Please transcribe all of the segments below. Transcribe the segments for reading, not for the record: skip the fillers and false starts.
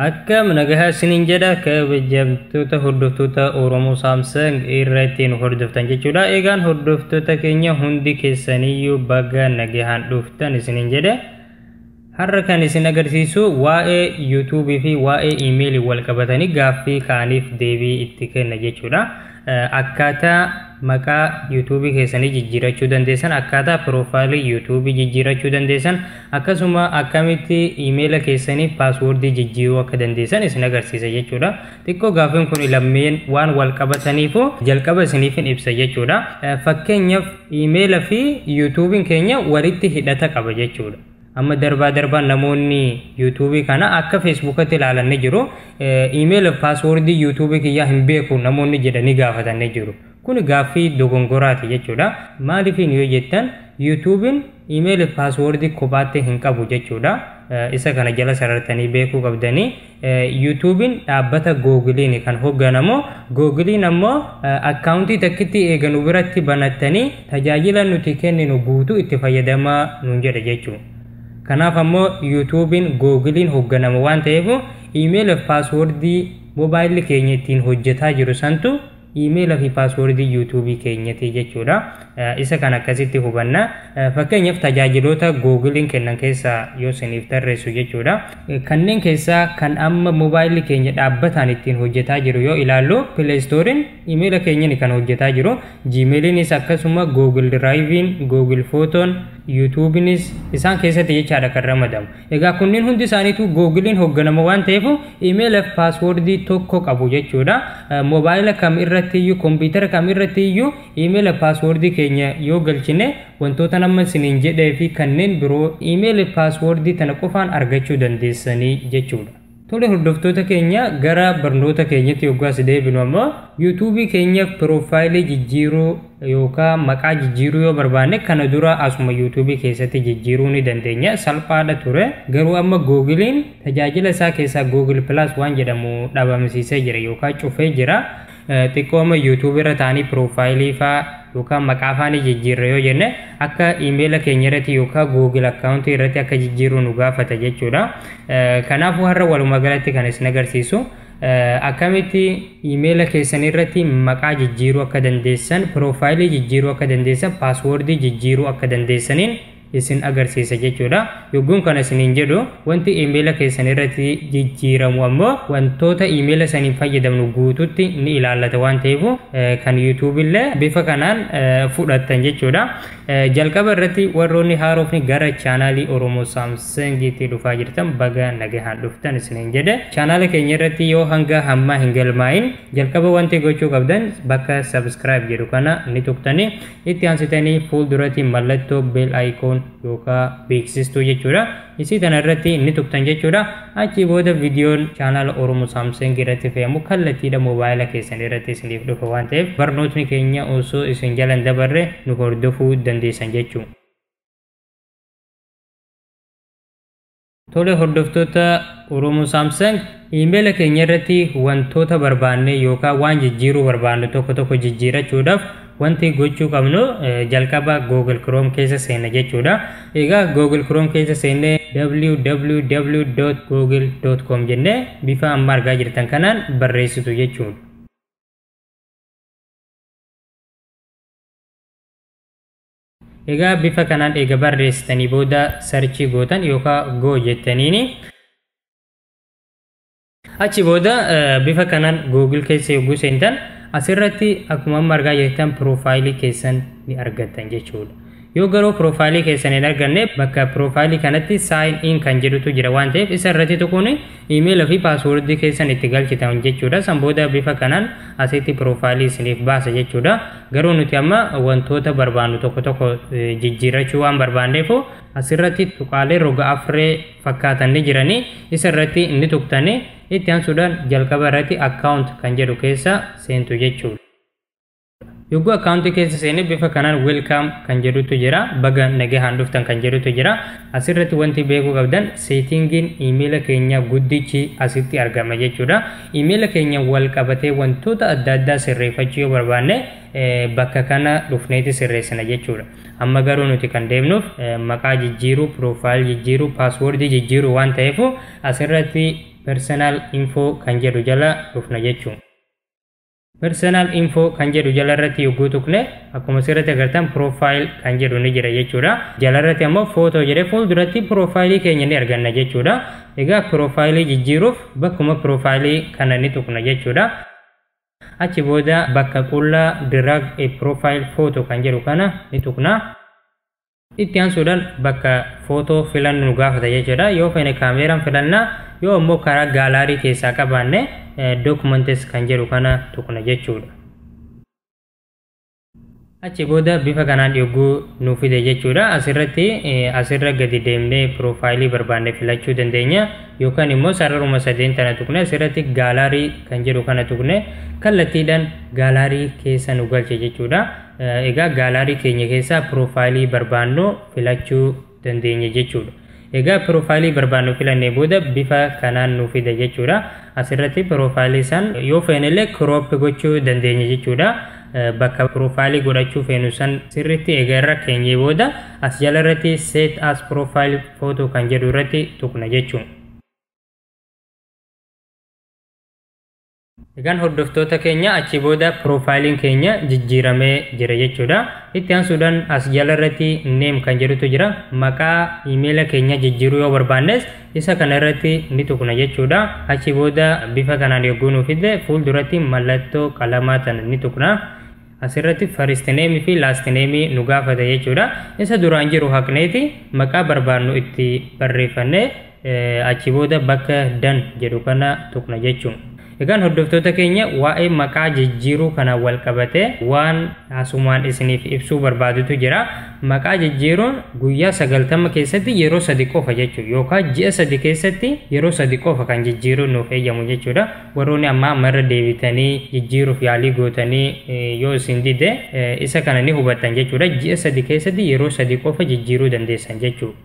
Akkam nagahaa isiniin jedha kabajamtoota hordoftoota Oromoo Samsung irratti nu hordoftan jechuudha. Egaan hordoftoota keenya hundi keessaniyyuu baga nagahaan dhuftan isiniin jedha. Har'a kan isin agarsiisu waa'ee YouTube fi waa'ee email wal qabatanii gaaffii kaaniif deebii itti kenna jechuudha. Akkaataa maqaa YouTube keessanii jijjiirachuu dandeessan, akkaataa profaayilii YouTube jijjiirachuu dandeessan, akkasuma akkamitti email keessanii paaswordii jijjiiruu akka dandeessan isin agarsiisa jechuudha. Xiqqoo gaaffiin kun lameen waan wal qabataniif jalqaba isiniif ibsa jechuudha. Fakkeenyaaf email fi YouTube keenya walitti hidhata qaba jechuudha. Amma darbaa namoonni YouTube kana akka Facebookatti ilaalanii jiru. Email passwordii YouTube kiyyaa hin beeku namoonni jedhanii gaafatanii jiru. Kun gaaffii dogongoraati jechuudha. Maaliif yoo jettan YouTube'n email passwordii kophaatti hin qabu jechuudha. Isa kana jala sarartanii beekuu qabdanii. YouTube'n dhaabbata Google'n kan hoogganamu. Google'n ammoo akkaawuntii takkitti eeganu biratti banattanii tajaajila nuti kenninu guutuu itti fayyadamaa nuun jedha jechuudha. Kanaaf ammoo YouTube'n Google'n hoogganama waan ta'eef email passwordii mobile keenya ittiin hojjetaa jiru santu email fi passwordii YouTube keenyati jechuudha. Isa kan akkasitti hubanna. Fakkeenyaaf tajaajiloota Google'n kennan keessaa yoo isiniif tarreessu jechuudha. Kanneen keessaa kan amma mobile keenya dhaabbataan ittiin hojjetaa jiru yoo ilaallu Play Store'n email keenyani kan hojjetaa jiru. Gmail'nis akkasuma Google Drive'n, Google Photo'n, YouTube'nis isaan keessatti jechaadha kan ramadamu. Egaa kunniin hundi isaaniitu Google'n hoogganama waan ta'eef email fi passwordii tokko qabu jechuudha. Mobile kam irrattiyyuu kompiitara kam irrattiyyuu email passwordii keenya yoo galchine wantoota nama isiniin jedhee fi kanneen biroo email passwordii tana qofaan argachuu dandeessanii jechuudha. Tole hordoftoota keenya gara barnoota keenyatti yoggaas deebinu ammoo YouTube keenya profaayilii jijjiiruu yookaan maqaa jijjiiruu yoo barbaanne kana dura asuma YouTube keessatti jijjiiruu ni dandeenya. Salphaadha ture. Garuu amma Google'n tajaajila isaa keessaa Google Plus waan jedhamu dhabamsiisee jira yookaan cufee jira. Xiqqoo amma YouTube irra taanii profaayilii faa yookaan maqaa faanii jijjiirre yoo jenne akka email keenya irratti yookaan Google account irratti akka jijjiiruu nu gaafata jechuudha. Kanaafuu har'a walumaa galatti kan isin agarsiisu akkamitti email keessan irratti maqaa jijjiiruu akka dandeessan, profaayilii jijjiiruu akka dandeessan, paaswordii jijjiiruu akka dandeessaniin isin agarsiisa jechuudha. Yogguun kana isiniin jedhu wanti email keessan irratti jijjiiramu ammoo wantoota email saniin fayyadamnu guututti ni ilaallata waan ta'eef kan YouTube illee bifa kanaan fudhattan jechuudha. Jalqaba irratti warroonni haarofni gara chaanaalii Oromoo Samsungitti dhufaa jirtan baga nagahaan dhuftan isiniin jedhe. Chaanaala keenya irratti yoo hanga hamma hin galmaa'in jalqaba wanti gochuu qabdan bakka subscribe jedhu kana ni tuqtanii itti aansitanii fuulduratti mallattoo bell icon yookaan beeksistuu jechuudha. Isii kana irratti inni tuqtan jechuudha. Achi booda viidiyoon chaanaala Oromoo Samsung irratti fe'amu kallattiidha mobaayila keessan irratti isiniif dhufa waan ta'eef barnootni keenya osoo isin jalan dabarre nu hordofuu dandeessan jechuudha. Tole hordoftoota Oromoo Samsung email keenya irratti wantoota barbaanne yookaan waan jijjiiruu barbaanne tokko jijjiirachuudhaaf wanti gochuu qabnu jalqaba Google Chrome keessa seena jechuudha. Egaa Google Chrome keessa seenne www.google.com jenne bifa amma argaa jirtan kanaan barreessitu jechuudha. Egaa bifa kanaan eega barreessitanii booda sarchii gootan yookaan go jettaniini achi booda bifa kanaan Google keessa yogguu seentan asirratti akkuma amma argaa jirtan profaayilii keessan ni argattan jechuudha. Yoo garuu profaayilii keessan hin arganne bakka profaayilii kanatti sign in kan jedhutu jira waan ta'eef isa irratti tuquun email fi paaswordii keessan itti galchitan jechuudha. San booda bifa kanaan asitti profaayilii isiniif baasa jechuudha. Garuu nuti amma wantoota barbaannu tokko jijjiirachuu waan barbaanneef asirratti tuqaalee roga afree fakkaatan ni jiranii isa irratti inni tuqtanii itti aansuudhaan jalqaba irratti account kan jedhu keessa seentu jechuudha. Yogguu akkaawuntii keessa seenee bifa kanaan welcome kan jedhutu jira, baga nagaan dhuftan kan jedhutu jira. Asirratti wanti beekuu qabdan seetingiin emaila keenya guddichi asitti argama jechuudha. Emaila keenya wal qabatee wantoota adda addaa sirreeffachuu yoo barbaanne bakka kana dhufneeti sirreessina jechuudha. Amma garuu nuti kan deemnuuf maqaa jijjiiruu, profile jijjiiruu, password jijjiiruu waan ta'eef asirratti personal info kan jedhu jala dhufna jechuudha. Personal info kan jedhu jalarratti yogguu tuqne akkuma asirratti agartan profile kan jedhu ni jira jechuudha. Jalarratti ammoo photo jedhee fuulduratti profile keenya ni arganna jechuudha. Egaa profile jijjiiruuf bakkuma profile kana ni tuqna jechuudha. Achi booda bakka qullaa drag a profile photo kan jedhu kana ni tuqna. Itti aansuudhaan bakka photo filannu nu gaafata jechuudha. Yoo feene kaameeraan filannaa, yoo ammoo karaa gaalaarii keessaa qabaanne documents kan jedhu kana tuqna jechuudha. Achi booda bifa kanaan yogguu nu fide jechuudha. Asirra gadi deemnee profaayilii barbaanne filachuu dandeenya, yookaan immoo sararuma sadeen tana tuqne asirratti gaalaarii kan jedhu kana tuqne kallattiidhaan gaalaarii keessa nu galche jechuudha. Egaa gaalaarii keenya keessaa profaayilii barbaannu filachuu dandeenya jechuudha. Egaa profaayilii barbaannu filannee booda bifa kanaan nu fida jechuudha. Asirratti profaayilii san yoo feenillee crop gochuu dandeenya jechuudha. Bakka profaayilii godhachuu feenu san sirriitti egaa irra keenyee booda as jalarratti set as profile photo kan jedhu irratti tuqna jechuudha. Egaan hordoftoota keenya achi booda profaayiliin keenya jijjiiramee jira jechuudha. Itti aansuudhaan as jalarratti name kan jedhutu jira. Maqaa emaila keenya jijjiiruu yoo barbaannes isa kana irratti ni tuqna jechuudha. Achi booda bifa kanaan yogguu nu fide fuulduratti mallattoo qalamaa tan ni tuqna. Asirratti first name fi last name nu gaafata jechuudha. Isa duraan jiru haqneeti maqaa barbaannu itti barreeffannee achi booda bakka dan jedhu kana tuqna jechuudha. Egaan hordoftoota keenya waa'ee maqaa jijjiiruu kana wal qabate waan asumaan isiniif ibsuu barbaadutu jira. Maqaa jijjiiruun guyyaa 90 keessatti yeroo 3 qofa jechuudha, yookaan ji'a 3 keessatti yeroo 3 qofa kan jijjiiruun nuuf eeyyamu jechuudha. Warroonni amma amarra deebitanii jijjiiruuf yaalii gootanii yoo isin dide isa kana ni hubattan jechuudha. Ji'a 3 keessatti yeroo 3 qofa jijjiiruu dandeessan jechuudha.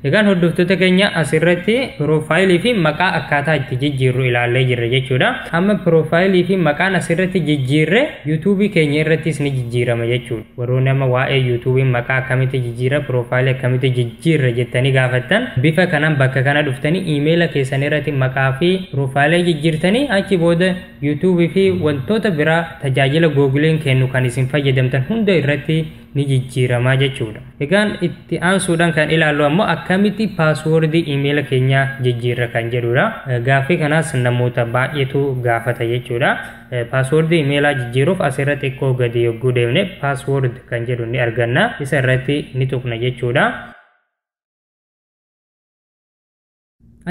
Egaan hordoftoota keenya asirratti profaayilii fi maqaa akkaataa itti jijjiirru ilaallee jirra jechuudha. Amma profaayilii fi maqaan asirratti jijjiirre YouTube keenya irrattis ni jijjiirama jechuudha. Warroonni amma waa'ee YouTube maqaa akkamitti jijjiira, profaayilii akkamitti jijjiirra jettanii gaafattan bifa kanaan bakka kana dhuftanii emaila keessan irratti maqaa fi profaayilii jijjiirtanii achi booda YouTube fi wantoota biraa tajaajila Googleen kennu kan isin fayyadamtan hunda irratti ni jijjiiramaa jechuudha. Egaan itti aansuudhaan kan ilaallu ammoo akkamitti paaswoordii emaila keenya jijjiirra kan jedhudha. Gaaffii kanaas namoota baay'eetu gaafata jechuudha. Paaswoordii emailaa jijjiiruuf asirratti xiqqoo gadi yogguu deemne paaswoord kan jedhu ni arganna. Isa irratti ni tuqna jechuudha.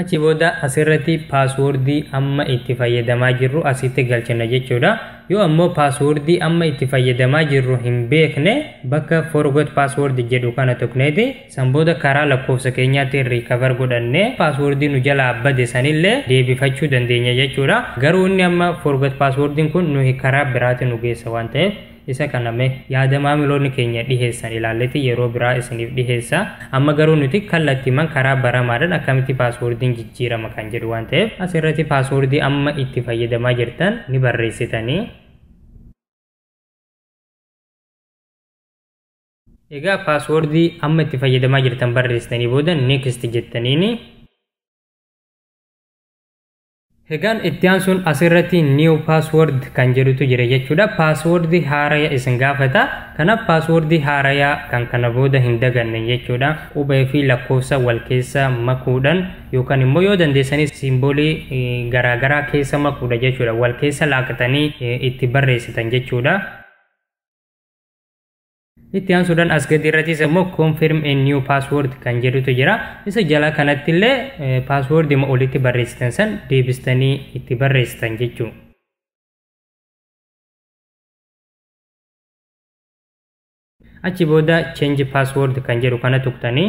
Achi booda asirratti paaswoordii amma itti fayyadamaa jirru asitti galchina jechuudha. Yoo ammoo paaswoordii amma itti fayyadamaa jirru hin beekne bakka forgot password jedhu kana tuqneeti san booda karaa lakkoofsa keenyaatti recover godhanne paaswoordii nu jalaa bade sanillee deebifachuu dandeenya jechuudha. Garuu inni amma forgot passwordin kun nuyi karaa biraatti nu geessa waan ta'eef isa kaname yaada maamiloonni keenya dhiheessan ilaalleeti yeroo biraa isiniif dhiheessa. Amma garuu nuti kallattiiman karaa baramaadhaan akkamitti paaswoordiin jijjiirama kan jedhu waan ta'eef asirratti paaswoordii amma itti fayyadamaa jirtan ni barreessitanii. Egaa paaswoordii amma itti fayyadamaa jirtan barreessitanii booda next jettaniini. Egaan itti aansuun asirratti new password kan jedhutu jira jechuudha. Paaswoordii haaraya isin gaafata. Kanaaf paaswoordii haarayaa kan kana booda hin daganne jechuudha. Qubee fi lakkoofsa wal keessa makuudhaan yookaan immoo yoo dandeessanii simboolii garaagaraa keessa makuudha jechuudha. Wal keessa laaqatanii itti barreessitan jechuudha. Itti aansuudhaan as gadi irrattis immoo confirm a new password kan jedhutu jira. Isa jala kanatti illee paaswoordii olitti barreessitan san deebistanii itti barreessitan jechuudha. Achi booda change password kan jedhu kana tuqtanii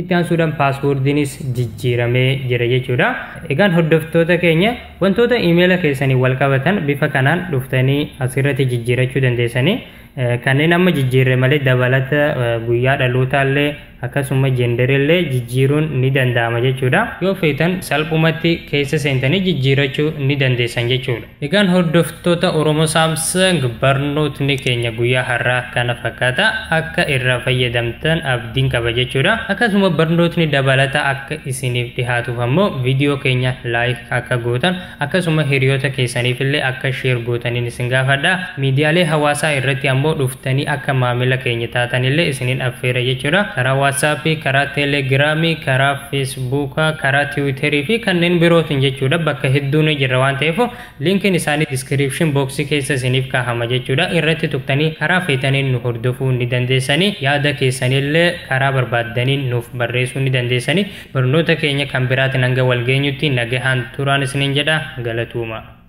itti aansuudhaan paaswoordiinis jijjiiramee jira jechuudha. Egaan hordoftoota keenya wantoota emaila keessanii wal qabatan bifa kanaan dhuftanii asirratti jijjiirachuu dandeessanii kanneen amma jijjiirre malee dabalata guyyaa dhalootallee akkasuma jenderillee jijjiiruun ni danda'ama jechuudha. Yoo feetan salphumatti keessa seentanii jijjiirachuu ni dandeessan jechuudha. Egaan hordoftoota Oromoo Samsung barnootni keenya guyyaa har'aa kana fakkaata akka irraa fayyadamtan abdiin qaba jechuudha. Akkasuma barnootni dabalata akka isiniif dhihaatuuf ammoo viidiyoo keenya like akka gootan akkasuma hiriyoota keessaniif illee akka share gootaniin isin gaafadha. Miidiyaalee hawaasaa irratti ammoo dhuftanii akka maamila keenya taatanillee isiniin affeera jechuudha. Karaa WhatsApp, karaa Telegram, karaa Facebook, karaa Twitter fi kanneen birootiin jechuudha. Bakka hedduun jira waan ta'eef linkiin isaanii description box keessa isiniif kaahama jechuudha. Irratti tuqtanii karaa feetaniin nu hordofuu ni dandeessanii yaada keessanillee karaa barbaaddaniin nuuf barreessuu ni dandeessanii barnoota keenya kan biraatiin hanga wal geenyutti nagahaan turaan isiniin jedha galatuuma.